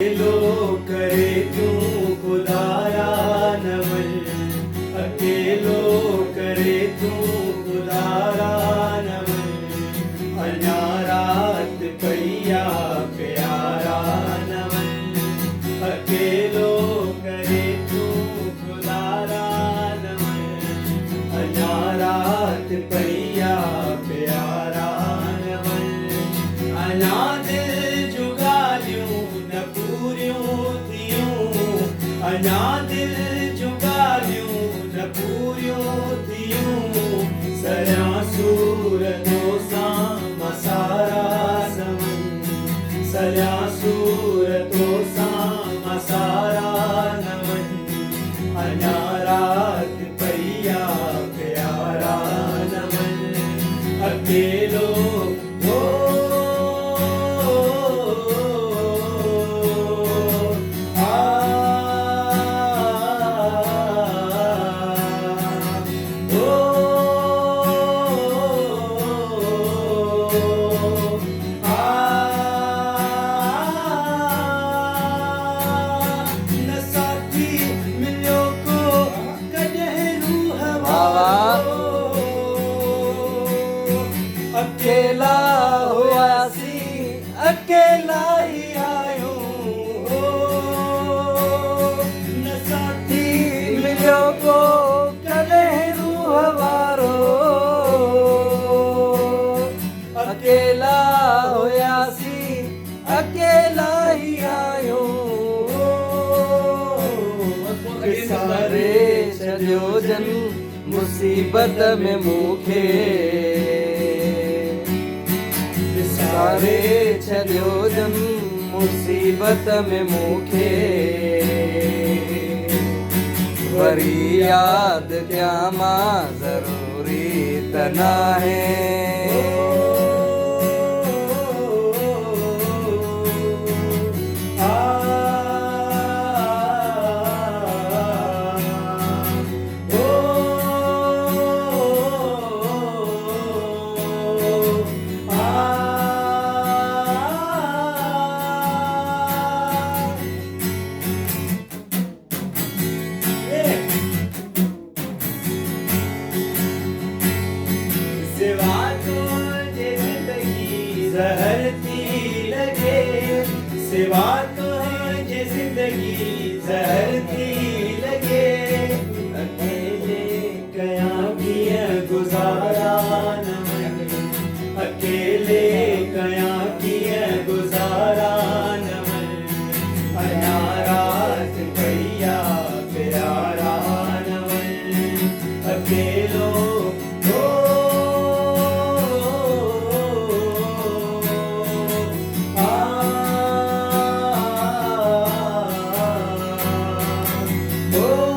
अकेलो करे तू खुदारा नमन, अकेलो करे तू खुदारा नमन, अनारात पैया प्यारा नमन, अकेलो करे तू खुदारा नमन, अनारात पैया प्यारा नमन, अनादिल अना दिल जुगालियूं न पूरियूं थियूं, सरियां सूरतों सां मसारा समन, सरियां सूरतों सां मसारा नमन, अना रात पैया प्यारा नमन, अकेलो अकेला हुआसी अकेला ही आयो न साथी मिलो को कदे रूह वारो, अकेला हुआसी अकेला ही आयो, सारे छॾियो जन मुसीबत में मूंखे, सारे छॾियो जन मुसीबत में मूंखे, वरी यादि कयां मां ज़रूरी त नाहे। सिवा तुझे जिंदगी जहर थी लगे, सिवा तुझे जिंदगी जहर थी लगे, अकेले कया किया गुजारा नमन, अकेले कया किया गुजारा नमन, अनारात पैया प्यारा नमन, अकेलो Oh